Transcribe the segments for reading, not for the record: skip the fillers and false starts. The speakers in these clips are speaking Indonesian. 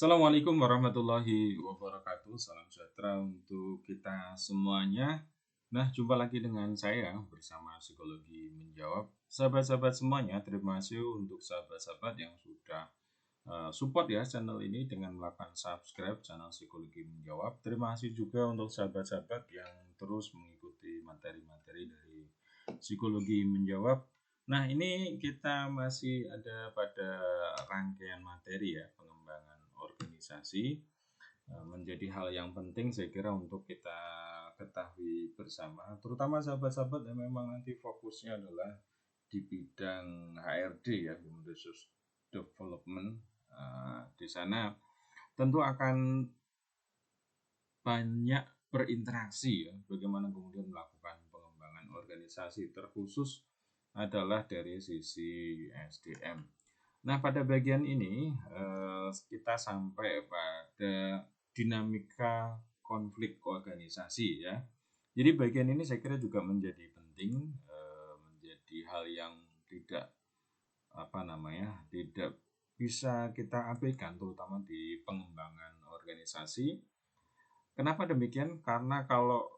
Assalamualaikum warahmatullahi wabarakatuh. Salam sejahtera untuk kita semuanya. Nah, jumpa lagi dengan saya bersama Psikologi Menjawab. Sahabat-sahabat semuanya, terima kasih untuk sahabat-sahabat yang sudah support ya channel ini dengan melakukan subscribe channel Psikologi Menjawab. Terima kasih juga untuk sahabat-sahabat yang terus mengikuti materi-materi dari Psikologi Menjawab. Nah, ini kita masih ada pada rangkaian materi ya, pengembangan organisasi. Menjadi hal yang penting saya kira untuk kita ketahui bersama, terutama sahabat-sahabat yang memang nanti fokusnya adalah di bidang HRD ya, Human Resource Development. Di sana tentu akan banyak berinteraksi ya, bagaimana kemudian melakukan pengembangan organisasi, terkhusus adalah dari sisi SDM. Nah, pada bagian ini kita sampai pada dinamika konflik organisasi ya. Jadi bagian ini saya kira juga menjadi penting, menjadi hal yang tidak tidak bisa kita abaikan, terutama di pengembangan organisasi. Kenapa demikian? Karena kalau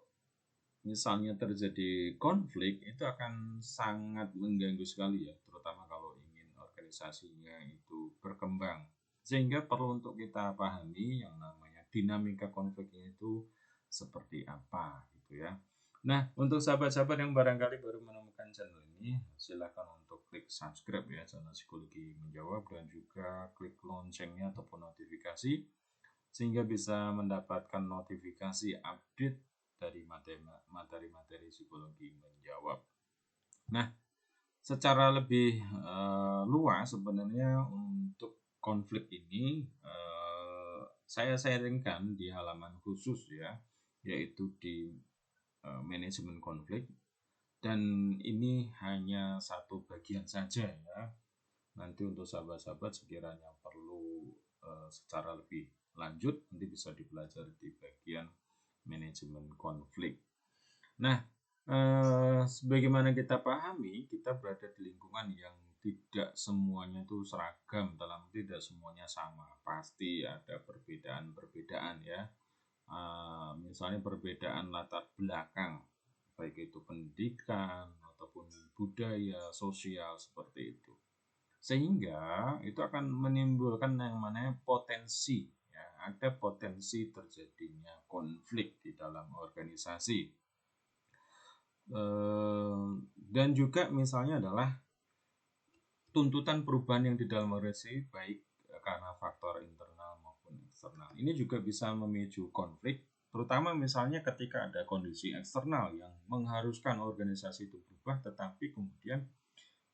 misalnya terjadi konflik, itu akan sangat mengganggu sekali ya, terutama kalau ingin organisasinya itu berkembang. Sehingga perlu untuk kita pahami yang namanya dinamika konfliknya itu seperti apa gitu ya. Nah, untuk sahabat-sahabat yang barangkali baru menemukan channel ini, silakan untuk klik subscribe ya channel Psikologi Menjawab, dan juga klik loncengnya ataupun notifikasi sehingga bisa mendapatkan notifikasi update dari materi-materi Psikologi Menjawab. Nah, secara lebih luas sebenarnya untuk konflik ini saya sharingkan di halaman khusus ya, yaitu di manajemen konflik, dan ini hanya satu bagian saja ya. Nanti untuk sahabat-sahabat sekiranya perlu secara lebih lanjut, nanti bisa dipelajari di bagian manajemen konflik. Nah, sebagaimana kita pahami, kita berada di lingkungan yang tidak semuanya itu seragam, dalam tidak semuanya sama, pasti ada perbedaan-perbedaan ya. Misalnya perbedaan latar belakang, baik itu pendidikan ataupun budaya, sosial, seperti itu. Sehingga itu akan menimbulkan yang namanya potensi ya, ada potensi terjadinya konflik di dalam organisasi. Dan juga misalnya adalah tuntutan perubahan yang di dalam organisasi, baik karena faktor internal maupun eksternal. Ini juga bisa memicu konflik, terutama misalnya ketika ada kondisi eksternal yang mengharuskan organisasi itu berubah, tetapi kemudian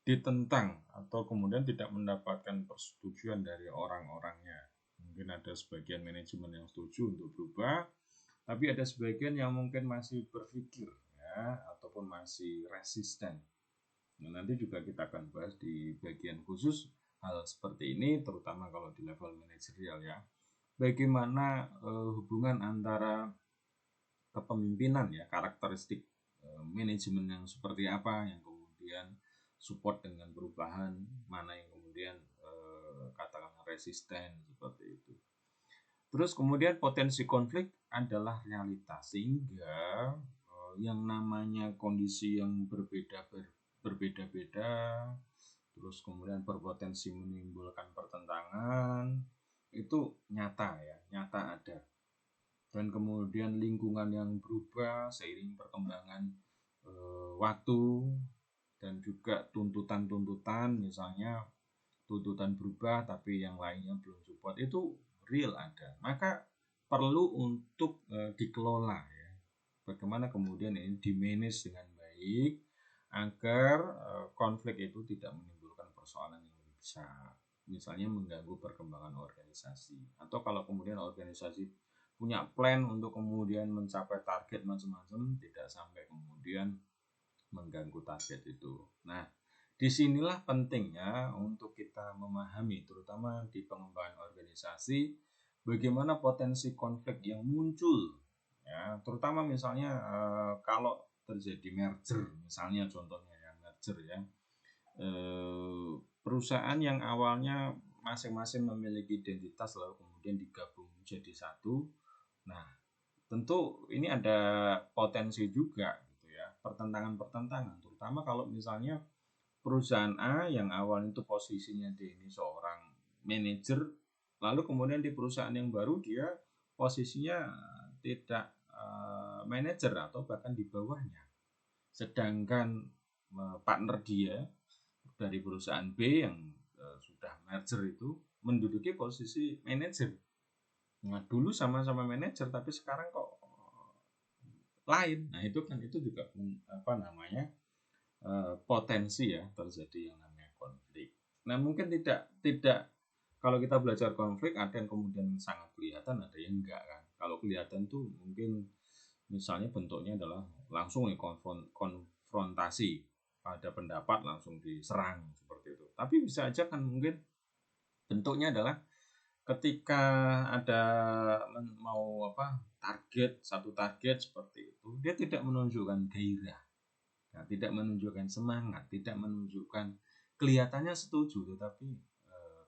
ditentang atau kemudian tidak mendapatkan persetujuan dari orang-orangnya. Mungkin ada sebagian manajemen yang setuju untuk berubah, tapi ada sebagian yang mungkin masih berpikir ya, ataupun masih resisten. Nah, nanti juga kita akan bahas di bagian khusus hal seperti ini, terutama kalau di level manajerial ya. Bagaimana hubungan antara kepemimpinan ya, karakteristik manajemen yang seperti apa yang kemudian support dengan perubahan, mana yang kemudian katakanlah resisten, seperti itu. Terus kemudian potensi konflik adalah realitas, sehingga yang namanya kondisi yang berbeda-beda, terus kemudian berpotensi menimbulkan pertentangan, itu nyata ya, nyata ada. Dan kemudian lingkungan yang berubah seiring perkembangan waktu, dan juga tuntutan-tuntutan, misalnya tuntutan berubah tapi yang lainnya belum support, itu real ada. Maka perlu untuk dikelola ya, bagaimana kemudian ini dimanage dengan baik agar konflik itu tidak menimbulkan persoalan yang lebih besar, misalnya mengganggu perkembangan organisasi, atau kalau kemudian organisasi punya plan untuk kemudian mencapai target macam-macam, tidak sampai kemudian mengganggu target itu. Nah, disinilah pentingnya untuk kita memahami, terutama di pengembangan organisasi, bagaimana potensi konflik yang muncul ya, terutama misalnya kalau terjadi merger, misalnya contohnya ya merger ya, perusahaan yang awalnya masing-masing memiliki identitas lalu kemudian digabung jadi satu. Nah, tentu ini ada potensi juga gitu ya, pertentangan-pertentangan, terutama kalau misalnya perusahaan A yang awal itu posisinya dia ini seorang manajer, lalu kemudian di perusahaan yang baru dia posisinya tidak manajer atau bahkan di bawahnya. Sedangkan partner dia dari perusahaan B yang sudah merger itu menduduki posisi manajer. Nah, dulu sama-sama manajer tapi sekarang kok lain. Nah, itu juga potensi ya terjadi yang namanya konflik. Nah, mungkin tidak kalau kita belajar konflik ada yang kemudian sangat kelihatan, ada yang enggak kan. Kalau kelihatan tuh mungkin misalnya bentuknya adalah langsung konfrontasi, ada pendapat langsung diserang seperti itu. Tapi bisa aja kan mungkin bentuknya adalah ketika ada mau satu target seperti itu, dia tidak menunjukkan gairah. Nah, tidak menunjukkan semangat, tidak menunjukkan kelihatannya setuju, tetapi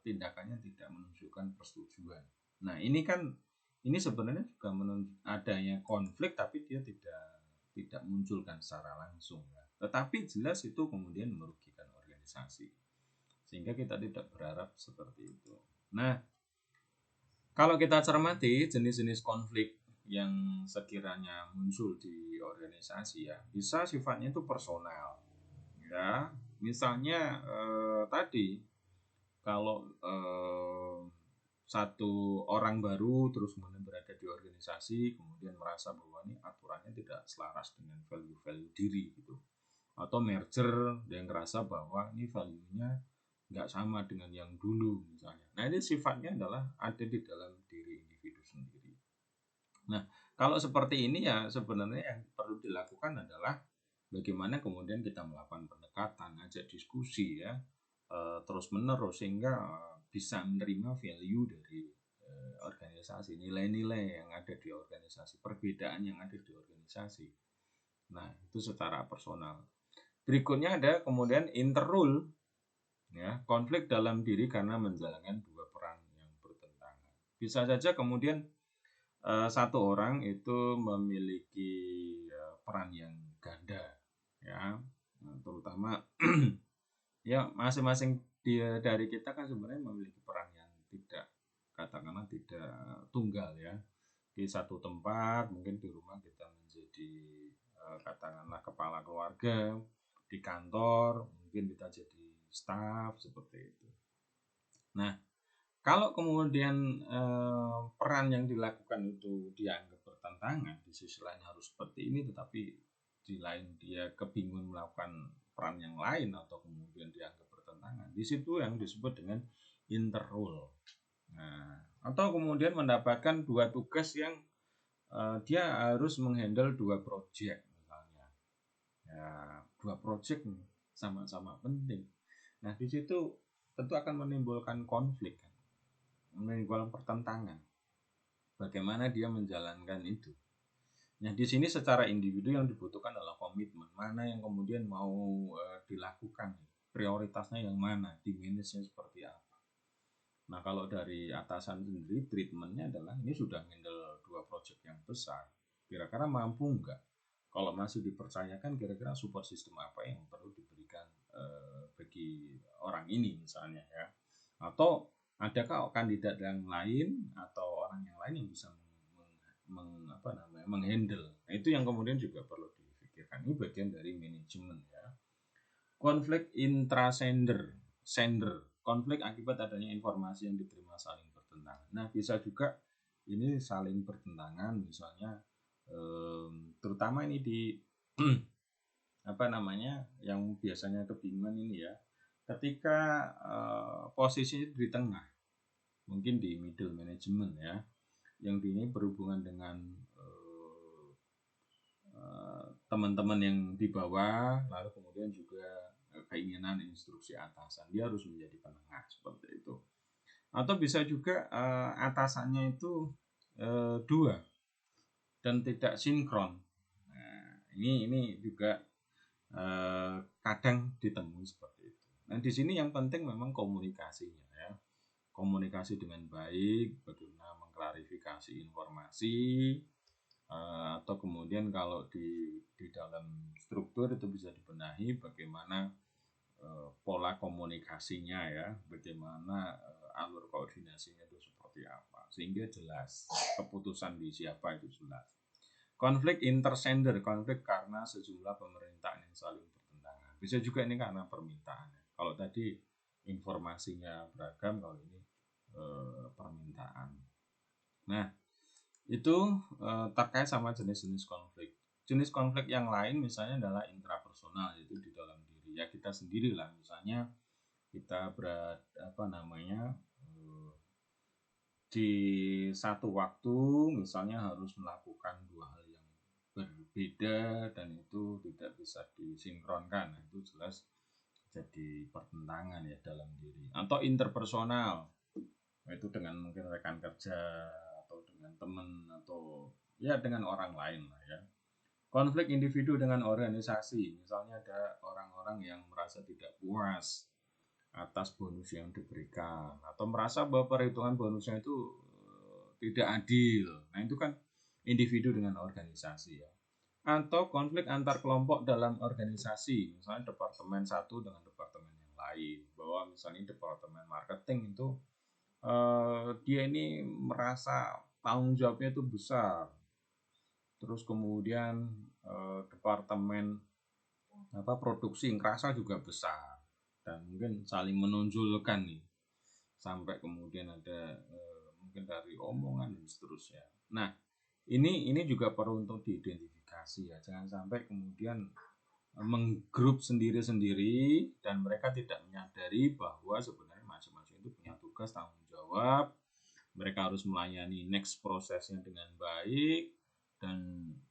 tindakannya tidak menunjukkan persetujuan. Nah, ini sebenarnya juga adanya konflik, tapi dia tidak munculkan secara langsung. Ya. Tetapi jelas itu kemudian merugikan organisasi, sehingga kita tidak berharap seperti itu. Nah, kalau kita cermati jenis-jenis konflik yang sekiranya muncul di organisasi ya bisa sifatnya itu personal ya, misalnya tadi kalau satu orang baru terus kemudian berada di organisasi kemudian merasa bahwa ini aturannya tidak selaras dengan value-value diri gitu, atau merger dan ngerasa bahwa ini value-nya nggak sama dengan yang dulu misalnya. Nah, ini sifatnya adalah ada di dalam diri individu sendiri. Nah, kalau seperti ini ya sebenarnya yang perlu dilakukan adalah bagaimana kemudian kita melakukan pendekatan, ajak diskusi ya, terus menerus sehingga bisa menerima value dari organisasi, nilai-nilai yang ada di organisasi, perbedaan yang ada di organisasi. Nah, itu secara personal. Berikutnya ada kemudian interrule ya, konflik dalam diri karena menjalankan dua peran yang bertentangan. Bisa saja kemudian satu orang itu memiliki peran yang ganda ya, terutama ya masing-masing dari kita kan sebenarnya memiliki peran yang katakanlah tidak tunggal ya. Di satu tempat mungkin di rumah kita menjadi katakanlah kepala keluarga, di kantor mungkin kita jadi staf seperti itu. Nah, kalau kemudian peran yang dilakukan itu dianggap bertentangan, di sisi lain harus seperti ini, tetapi di lain dia kebingungan melakukan peran yang lain atau kemudian dianggap bertentangan, di situ yang disebut dengan interrole. Nah, atau kemudian mendapatkan dua tugas yang dia harus menghandle dua project misalnya. Ya, dua project sama-sama penting. Nah, di situ tentu akan menimbulkan konflik, menimbulkan pertentangan. Bagaimana dia menjalankan itu? Nah, di sini secara individu yang dibutuhkan adalah komitmen. Mana yang kemudian mau dilakukan? Prioritasnya yang mana? Dimensinya seperti apa? Nah, kalau dari atasan sendiri, treatmentnya adalah ini sudah handle dua project yang besar. Kira-kira mampu enggak? Kalau masih dipercayakan, kira-kira support system apa yang perlu diberikan bagi orang ini misalnya ya? Atau adakah kandidat yang lain atau orang yang lain yang bisa menghandle? Nah, itu yang kemudian juga perlu dipikirkan. Ini bagian dari manajemen ya. Konflik intrasender, konflik akibat adanya informasi yang diterima saling bertentangan. Nah, bisa juga ini saling bertentangan misalnya terutama ini di yang biasanya kebingungan ini ya, ketika posisi di tengah, mungkin di middle management ya, yang ini berhubungan dengan teman-teman yang di bawah, lalu kemudian juga keinginan instruksi atasan, dia harus menjadi penengah seperti itu. Atau bisa juga atasannya itu dua dan tidak sinkron. Nah, ini juga kadang ditemui seperti itu. Nah, di sini yang penting memang komunikasinya ya. komunikasi dengan baik, bagaimana mengklarifikasi informasi, atau kemudian kalau di dalam struktur itu bisa dibenahi bagaimana pola komunikasinya ya, bagaimana alur koordinasinya itu seperti apa, sehingga jelas keputusan di siapa itu jelas. Konflik intersender, konflik karena sejumlah pemerintahan yang saling bertentangan. Bisa juga ini karena permintaan. Kalau tadi informasinya beragam, kalau ini permintaan. Nah, itu terkait sama jenis-jenis konflik. Jenis konflik yang lain misalnya adalah intrapersonal, yaitu di dalam diri ya kita sendiri lah. Misalnya kita di satu waktu misalnya harus melakukan dua hal yang berbeda dan itu tidak bisa disinkronkan. Nah, itu jelas jadi pertentangan ya dalam diri. Atau interpersonal, itu dengan mungkin rekan kerja atau dengan teman atau ya dengan orang lain lah ya. Konflik individu dengan organisasi, misalnya ada orang-orang yang merasa tidak puas atas bonus yang diberikan atau merasa bahwa perhitungan bonusnya itu tidak adil. Nah, itu kan individu dengan organisasi ya. Atau konflik antar kelompok dalam organisasi, misalnya departemen satu dengan departemen yang lain. Bahwa misalnya departemen marketing itu dia ini merasa tanggung jawabnya itu besar. Terus kemudian departemen produksi ngerasa juga besar dan mungkin saling menonjolkan nih sampai kemudian ada mungkin dari omongan dan seterusnya. Nah, ini juga perlu untuk diidentifikasi ya, jangan sampai kemudian menggrup sendiri-sendiri dan mereka tidak menyadari bahwa sebenarnya masing-masing itu punya tugas tanggung jawab. Mereka harus melayani next prosesnya dengan baik dan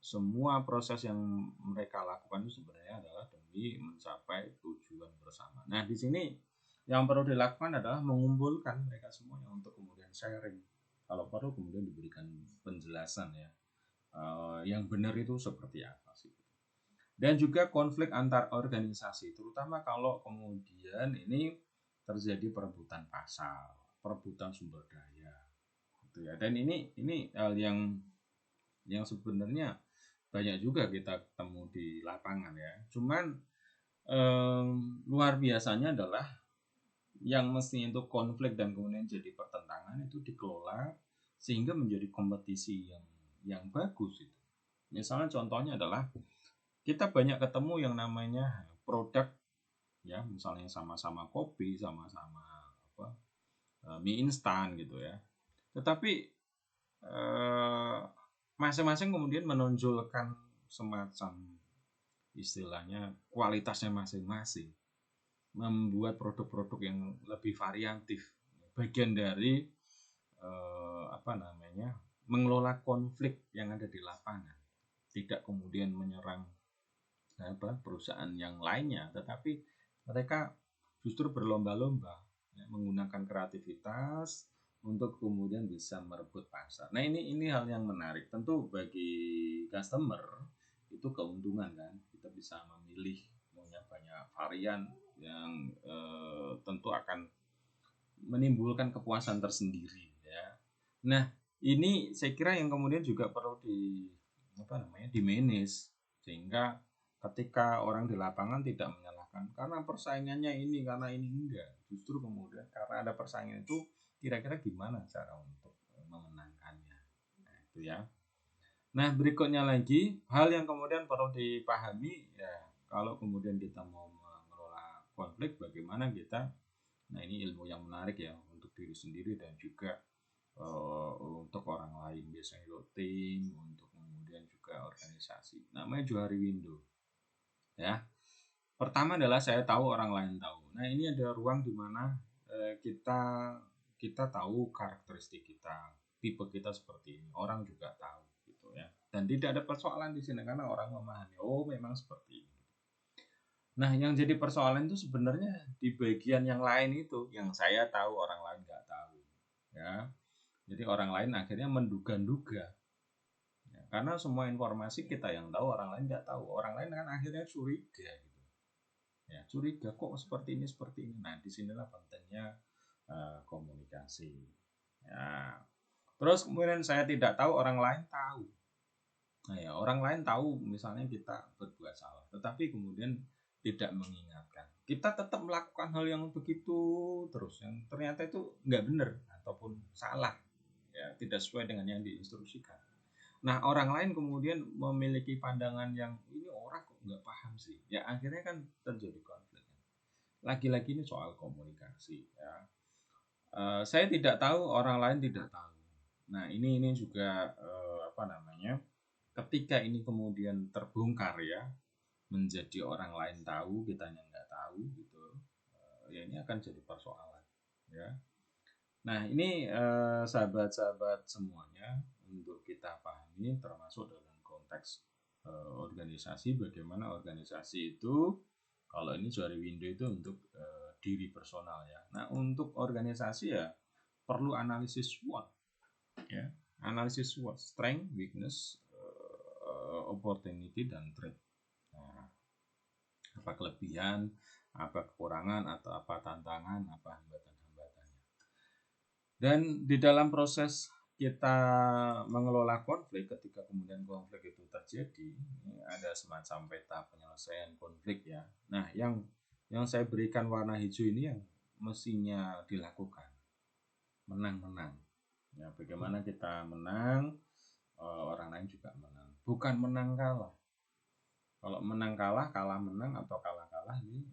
semua proses yang mereka lakukan itu sebenarnya adalah demi mencapai tujuan bersama. Nah, di sini yang perlu dilakukan adalah mengumpulkan mereka semuanya untuk kemudian sharing. Kalau perlu kemudian diberikan penjelasan ya, yang benar itu seperti apa sih. Dan juga konflik antar organisasi, terutama kalau kemudian ini terjadi perebutan pasar, perebutan sumber daya, gitu ya. Dan ini hal yang sebenarnya banyak juga kita ketemu di lapangan ya. Cuman luar biasanya adalah yang mestinya itu konflik dan kemudian jadi pertentangan itu dikelola sehingga menjadi kompetisi yang bagus itu. Misalnya contohnya adalah kita banyak ketemu yang namanya produk ya, misalnya sama-sama kopi, sama-sama mie instan gitu ya. Tetapi masing-masing kemudian menonjolkan semacam istilahnya kualitasnya masing-masing, membuat produk-produk yang lebih variatif, bagian dari mengelola konflik yang ada di lapangan, tidak kemudian menyerang perusahaan yang lainnya, tetapi mereka justru berlomba-lomba ya, menggunakan kreativitas untuk kemudian bisa merebut pasar. Nah, ini hal yang menarik. Tentu bagi customer itu keuntungan kan, kita bisa memilih punya banyak varian yang tentu akan menimbulkan kepuasan tersendiri ya. Nah, ini saya kira yang kemudian juga perlu di manage sehingga ketika orang di lapangan tidak menyalahkan karena persaingannya ini, karena ini enggak. Justru kemudian karena ada persaingan itu kira-kira gimana cara untuk memenangkannya. Nah, itu ya. Nah, berikutnya lagi hal yang kemudian perlu dipahami ya, kalau kemudian kita mau mengelola konflik bagaimana kita, nah ini ilmu yang menarik ya untuk diri sendiri dan juga untuk orang lain, biasanya itu tim, untuk kemudian juga organisasi. Namanya Johari Window ya. Pertama adalah saya tahu, orang lain tahu. Nah, ini ada ruang di mana kita tahu karakteristik kita, tipe kita seperti ini. Orang juga tahu gitu ya. Dan tidak ada persoalan di sini karena orang memahami, oh memang seperti ini. Nah, yang jadi persoalan itu sebenarnya di bagian yang lain itu, yang saya tahu orang lain nggak tahu ya. Jadi orang lain akhirnya menduga-duga ya, karena semua informasi kita yang tahu, orang lain nggak tahu. Orang lain kan akhirnya curiga gitu ya, curiga kok seperti ini. Nah, disinilah pentingnya komunikasi. Ya. Terus kemudian saya tidak tahu, orang lain tahu. Nah ya, orang lain tahu misalnya kita berbuat salah, tetapi kemudian tidak mengingatkan. Kita tetap melakukan hal yang begitu terus, yang ternyata itu nggak benar ataupun salah, ya tidak sesuai dengan yang diinstruksikan. Nah orang lain kemudian memiliki pandangan yang ini orang kok nggak paham sih, ya akhirnya kan terjadi konflik. Lagi-lagi ini soal komunikasi, ya. Saya tidak tahu, orang lain tidak tahu. Nah ini juga apa namanya? Ketika ini kemudian terbongkar ya, menjadi orang lain tahu, kitanya nggak tahu gitu, ya ini akan jadi persoalan ya. Nah ini sahabat-sahabat semuanya, untuk kita pahami termasuk dalam konteks organisasi, bagaimana organisasi itu, kalau ini Johari Window itu untuk diri personal ya. Nah untuk organisasi ya perlu analisis SWOT ya, analisis SWOT, strength, weakness, opportunity dan threat. Nah, apa kelebihan, apa kekurangan, atau apa tantangan, apa hambatan-hambatannya. Dan di dalam proses kita mengelola konflik, ketika kemudian konflik itu terjadi, ini ada semacam peta penyelesaian konflik ya. Nah, yang saya berikan warna hijau ini yang mestinya dilakukan, menang-menang. Ya, bagaimana kita menang, orang lain juga menang. Bukan menang kalah. Kalau menang kalah, kalah menang, atau kalah kalah ini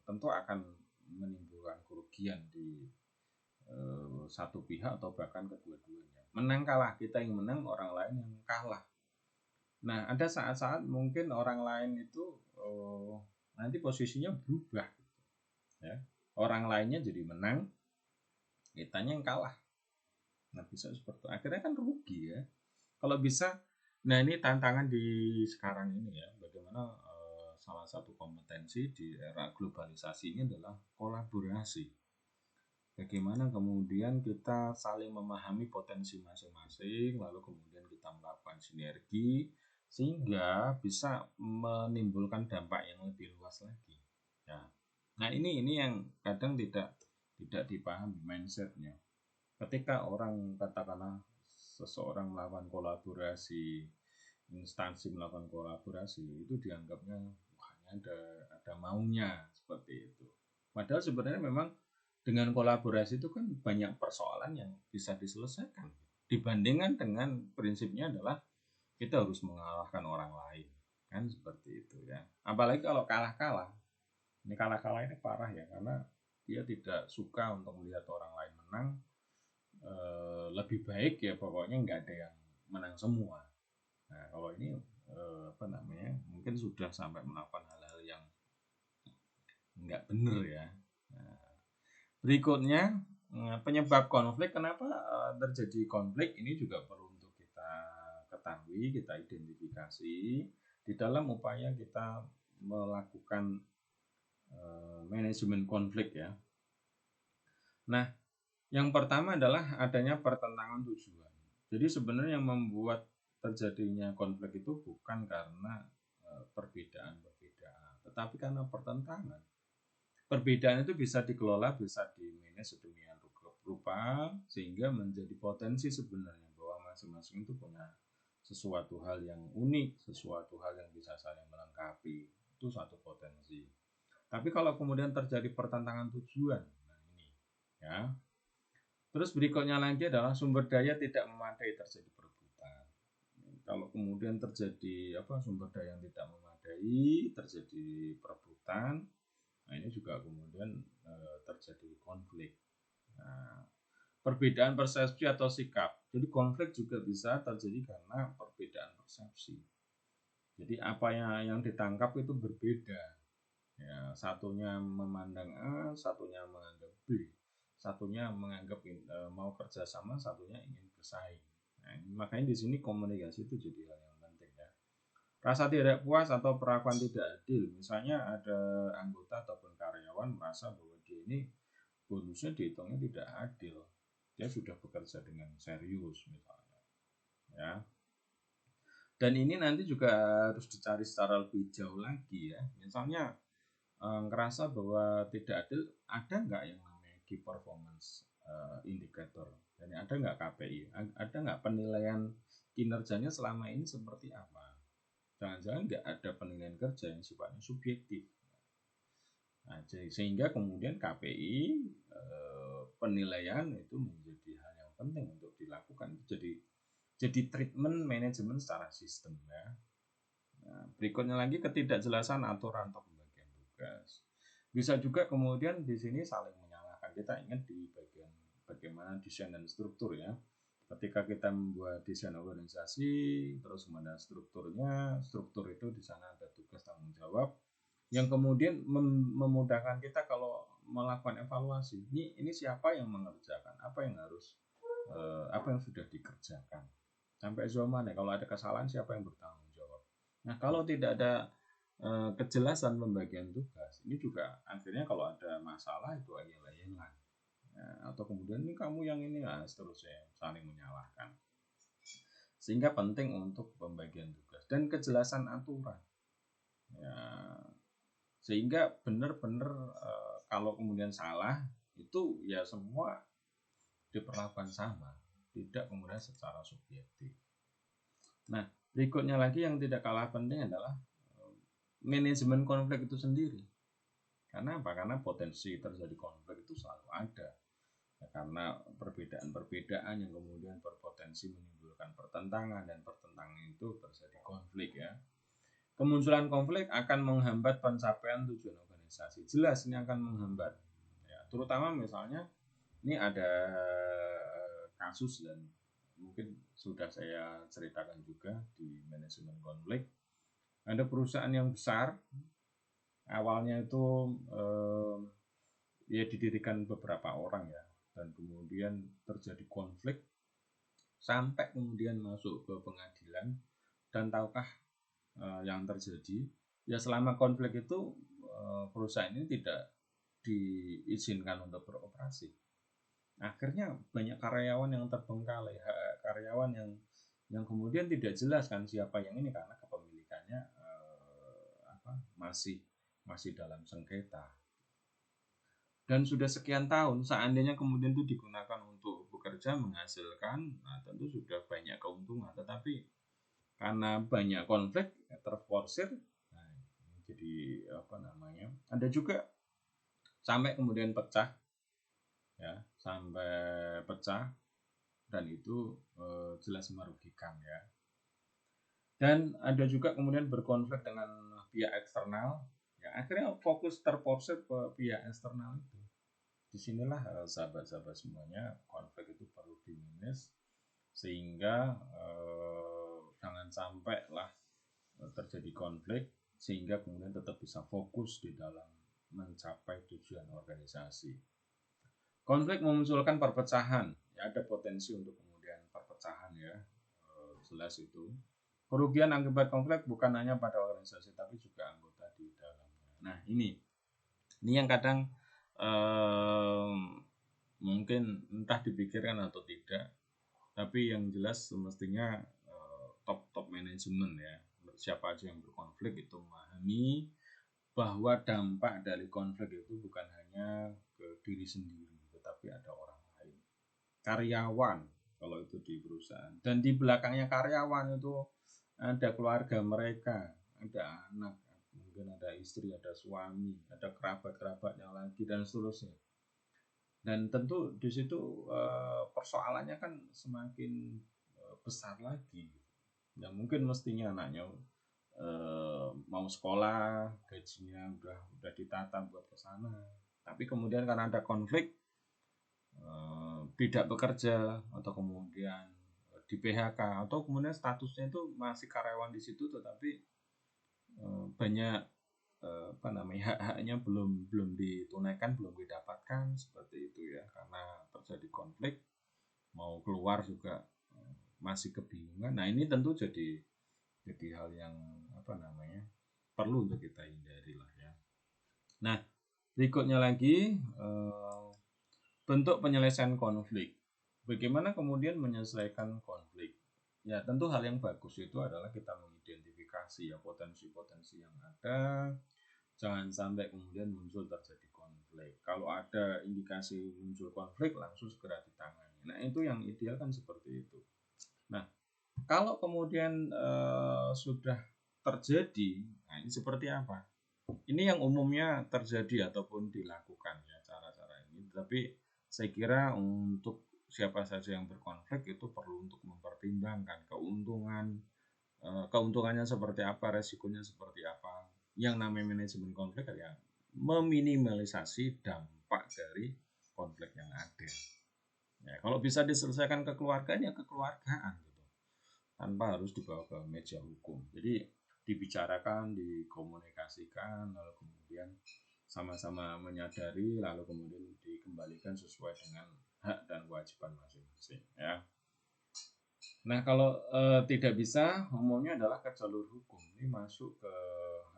tentu akan menimbulkan kerugian di satu pihak atau bahkan kedua-duanya. Menang kalah, kita yang menang, orang lain yang kalah. Nah ada saat-saat mungkin orang lain itu nanti posisinya berubah, ya. Orang lainnya jadi menang, kitanya yang kalah. Nah bisa seperti itu. Akhirnya kan rugi ya. Kalau bisa, nah ini tantangan di sekarang ini ya, bagaimana salah satu kompetensi di era globalisasi ini adalah kolaborasi. Bagaimana kemudian kita saling memahami potensi masing-masing, lalu kemudian kita melakukan sinergi sehingga bisa menimbulkan dampak yang lebih luas lagi. Ya. Nah ini yang kadang tidak dipahami mindsetnya. Ketika orang, katakanlah seseorang melakukan kolaborasi, instansi melakukan kolaborasi, itu dianggapnya hanya ada maunya seperti itu. Padahal sebenarnya memang dengan kolaborasi itu kan banyak persoalan yang bisa diselesaikan dibandingkan dengan prinsipnya adalah kita harus mengalahkan orang lain, kan seperti itu ya. Apalagi kalau kalah-kalah, ini kalah-kalah ini parah ya, karena dia tidak suka untuk melihat orang lain menang. Lebih baik ya pokoknya nggak ada yang menang semua. Nah kalau ini apa namanya, mungkin sudah sampai melakukan hal-hal yang nggak benar ya. Nah, berikutnya, penyebab konflik, kenapa terjadi konflik, ini juga perlu untuk kita ketahui, kita identifikasi di dalam upaya kita melakukan manajemen konflik ya. Nah, yang pertama adalah adanya pertentangan tujuan. Jadi sebenarnya yang membuat terjadinya konflik itu bukan karena perbedaan-perbedaan, tetapi karena pertentangan. Perbedaan itu bisa dikelola, bisa dimanage sedemikian rupa sehingga menjadi potensi sebenarnya bahwa masing-masing itu punya sesuatu hal yang unik, sesuatu hal yang bisa saling melengkapi. Itu suatu potensi. Tapi kalau kemudian terjadi pertentangan tujuan, nah ini ya. Terus berikutnya lagi adalah sumber daya tidak memadai, terjadi perebutan. Kalau kemudian terjadi sumber daya yang tidak memadai, terjadi perebutan, nah ini juga kemudian terjadi konflik. Nah, perbedaan persepsi atau sikap. Jadi konflik juga bisa terjadi karena perbedaan persepsi. Jadi apa yang ditangkap itu berbeda. Ya, satunya memandang A, satunya menganggap B, satunya menganggap mau kerjasama, satunya ingin bersaing. Nah, makanya di sini komunikasi itu jadi hal yang penting ya. Rasa tidak puas atau perlakuan tidak adil, misalnya ada anggota ataupun karyawan merasa bahwa dia ini bonusnya dihitungnya tidak adil, dia sudah bekerja dengan serius misalnya ya. Dan ini nanti juga harus dicari secara lebih jauh lagi ya. Misalnya ngerasa bahwa tidak adil, ada nggak yang namanya Key Performance Indicator. Jadi ada nggak KPI? Ada nggak penilaian kinerjanya selama ini seperti apa? Jangan-jangan nggak ada penilaian kerja yang sifatnya subjektif. Nah, sehingga kemudian KPI penilaian itu menjadi hal yang penting untuk dilakukan. Jadi treatment manajemen secara sistem ya. Nah, berikutnya lagi ketidakjelasan aturan atau pembagian tugas. Bisa juga kemudian di sini saling menyalahkan. Kita ingat di bagian bagaimana desain dan struktur ya. Ketika kita membuat desain organisasi, terus kemudian struktur itu di sana ada tugas tanggung jawab yang kemudian memudahkan kita kalau melakukan evaluasi. Ini siapa yang mengerjakan, apa yang sudah dikerjakan, sampai sejauh mana, kalau ada kesalahan siapa yang bertanggung jawab. Nah, kalau tidak ada kejelasan pembagian tugas, ini juga akhirnya kalau ada masalah itu ayel-ayelan. Atau kemudian ini kamu yang ini, seterusnya saling menyalahkan. Sehingga penting untuk pembagian tugas dan kejelasan aturan. Ya, sehingga benar-benar kalau kemudian salah itu ya semua diperlakukan sama, tidak kemudian secara subjektif. Nah, berikutnya lagi yang tidak kalah penting adalah manajemen konflik itu sendiri. Karena apa? Karena potensi terjadi konflik itu selalu ada. Ya, karena perbedaan-perbedaan yang kemudian berpotensi menimbulkan pertentangan, dan pertentangan itu terjadi konflik ya. Kemunculan konflik akan menghambat pencapaian tujuan organisasi. Jelas ini akan menghambat. Ya, terutama misalnya ini ada kasus dan mungkin sudah saya ceritakan juga di manajemen konflik. Ada perusahaan yang besar, awalnya itu ya didirikan beberapa orang ya, dan kemudian terjadi konflik sampai kemudian masuk ke pengadilan. Dan tahukah yang terjadi? Ya selama konflik itu perusahaan ini tidak diizinkan untuk beroperasi. Akhirnya banyak karyawan yang terbengkalai, karyawan yang kemudian tidak jelas kan siapa yang ini, karena kepemilikannya masih dalam sengketa. Dan sudah sekian tahun, seandainya kemudian itu digunakan untuk bekerja menghasilkan, nah tentu sudah banyak keuntungan. Tetapi karena banyak konflik terforsir, nah, jadi ada juga sampai kemudian pecah ya, dan itu jelas merugikan ya. Dan ada juga kemudian berkonflik dengan pihak eksternal ya, akhirnya fokus terforsir ke pihak eksternal itu. Disinilah sahabat-sahabat semuanya, konflik itu perlu dimanage sehingga jangan sampai lah terjadi konflik, sehingga kemudian tetap bisa fokus di dalam mencapai tujuan organisasi. Konflik memunculkan perpecahan, ya ada potensi untuk kemudian perpecahan ya, jelas itu. Kerugian akibat konflik bukan hanya pada organisasi tapi juga anggota di dalamnya. Nah ini yang kadang mungkin entah dipikirkan atau tidak, tapi yang jelas semestinya top manajemen ya, siapa aja yang berkonflik itu memahami bahwa dampak dari konflik itu bukan hanya ke diri sendiri, tetapi ada orang lain, karyawan kalau itu di perusahaan, dan di belakangnya karyawan itu ada keluarga mereka, ada anak, mungkin ada istri, ada suami, ada kerabat-kerabatnya lagi, dan seterusnya. Dan tentu di situ persoalannya kan semakin besar lagi. Ya mungkin mestinya anaknya mau sekolah, gajinya udah ditata buat ke sana, tapi kemudian karena ada konflik tidak bekerja, atau kemudian di PHK, atau kemudian statusnya itu masih karyawan di situ tetapi banyak hak-haknya belum ditunaikan, belum didapatkan, seperti itu ya, karena terjadi konflik, mau keluar juga masih kebingungan. Nah ini tentu jadi hal yang perlu untuk kita hindari lah ya. Nah berikutnya lagi bentuk penyelesaian konflik. Bagaimana kemudian menyelesaikan konflik? Ya tentu hal yang bagus itu adalah kita mengidentifikasi ya potensi-potensi yang ada, jangan sampai kemudian muncul terjadi konflik. konflik. Kalau ada indikasi muncul konflik, langsung segera ditangani. Nah, itu yang ideal kan seperti itu. Nah, kalau kemudian sudah terjadi, nah ini seperti apa? Ini yang umumnya terjadi ataupun dilakukan ya cara-cara ini. Tapi saya kira untuk siapa saja yang berkonflik itu perlu untuk mempertimbangkan keuntungannya seperti apa, resikonya seperti apa. Yang namanya manajemen konflik ya meminimalisasi dampak dari konflik yang ada. Ya, kalau bisa diselesaikan kekeluargaan ya kekeluargaan gitu, tanpa harus dibawa ke meja hukum. Jadi dibicarakan, dikomunikasikan, lalu kemudian sama-sama menyadari, lalu kemudian dikembalikan sesuai dengan hak dan kewajiban masing-masing. Ya. Nah, kalau tidak bisa, umumnya adalah ke jalur hukum. Ini masuk ke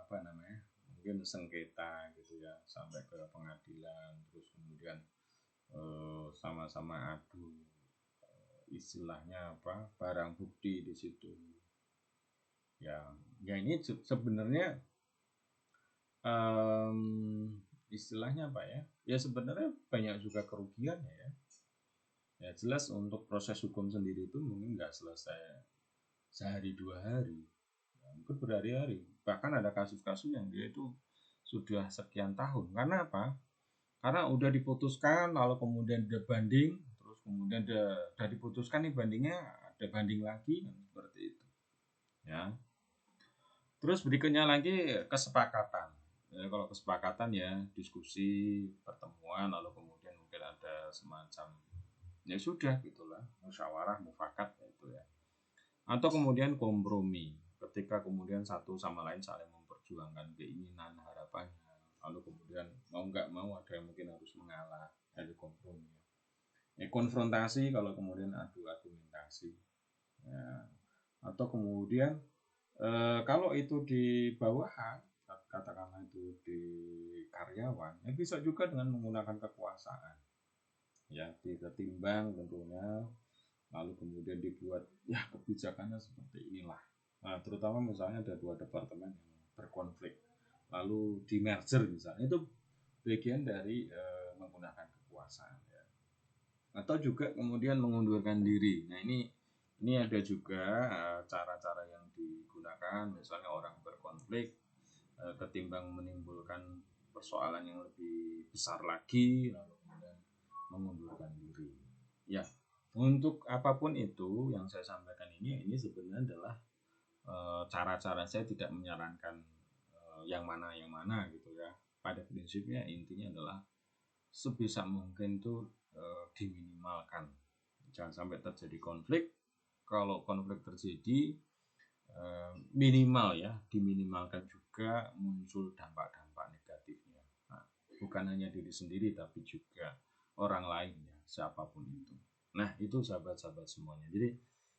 apa namanya? Mungkin sengketa gitu ya, sampai ke pengadilan, terus kemudian sama-sama adu, istilahnya apa? Barang bukti di situ. Ya ini sebenarnya istilahnya apa ya? Ya sebenarnya banyak juga kerugian ya. Ya jelas untuk proses hukum sendiri itu mungkin nggak selesai sehari 2 hari, ya, mungkin berhari-hari. Bahkan ada kasus-kasus yang dia itu sudah sekian tahun. Karena apa? Karena udah diputuskan, lalu kemudian dia banding, terus kemudian udah diputuskan nih bandingnya, ada banding lagi, seperti itu. Ya. Terus berikutnya lagi kesepakatan. Ya, kalau kesepakatan ya diskusi, pertemuan, lalu kemudian mungkin ada semacam ya sudah gitulah, musyawarah mufakat itu ya. Atau kemudian kompromi, ketika kemudian satu sama lain saling memperjuangkan keinginan, harapannya, lalu kemudian mau nggak mau ada yang mungkin harus mengalah, ada kompromi. Ya, konfrontasi kalau kemudian adu argumentasi. Ya. Atau kemudian kalau itu di bawahan, katakanlah itu di karyawan, ya bisa juga dengan menggunakan kekuasaan. Ya, ditimbang tentunya, lalu kemudian dibuat ya kebijakannya seperti inilah. Nah, terutama misalnya ada 2 departemen yang berkonflik, lalu di merger misalnya, itu bagian dari menggunakan kekuasaan ya. Atau juga kemudian mengundurkan diri. Nah, ini ada juga cara-cara yang digunakan, misalnya orang berkonflik ketimbang menimbulkan persoalan yang lebih besar lagi, lalu kemudian mengundurkan diri. Ya, untuk apapun itu yang saya sampaikan ini sebenarnya adalah cara-cara. Saya tidak menyarankan yang mana gitu ya. Pada prinsipnya intinya adalah sebisa mungkin itu diminimalkan. Jangan sampai terjadi konflik. Kalau konflik terjadi minimal ya, diminimalkan juga muncul dampak-dampak negatifnya. Nah, bukan hanya diri sendiri tapi juga orang lain ya, siapapun itu. Nah, itu sahabat-sahabat semuanya. Jadi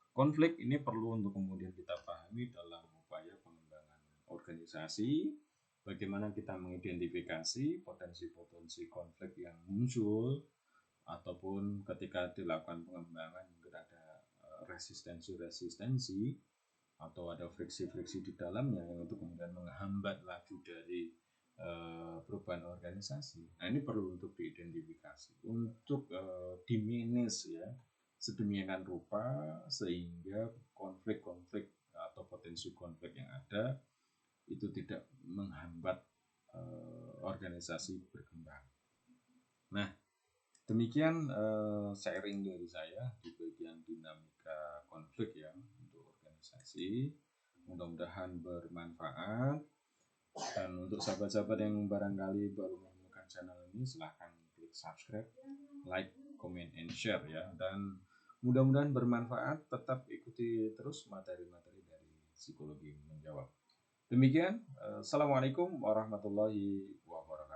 konflik ini perlu untuk kemudian kita pahami dalam upaya pengembangan organisasi, bagaimana kita mengidentifikasi potensi-potensi konflik yang muncul, ataupun ketika dilakukan pengembangan mungkin ada resistensi atau ada friksi-friksi di dalamnya yang itu kemudian menghambat laju dari perubahan organisasi. Nah, ini perlu untuk diidentifikasi, untuk diminus ya sedemikian rupa sehingga konflik-konflik atau potensi konflik yang ada itu tidak menghambat organisasi berkembang. Nah, demikian sharing dari saya di bagian dinamika konflik ya untuk organisasi. Mudah-mudahan bermanfaat. Dan untuk sahabat-sahabat yang barangkali baru menemukan channel ini, silahkan klik subscribe, like, comment, and share ya. Dan mudah-mudahan bermanfaat. Tetap ikuti terus materi-materi dari Psikologi Menjawab. Demikian, assalamualaikum warahmatullahi wabarakatuh.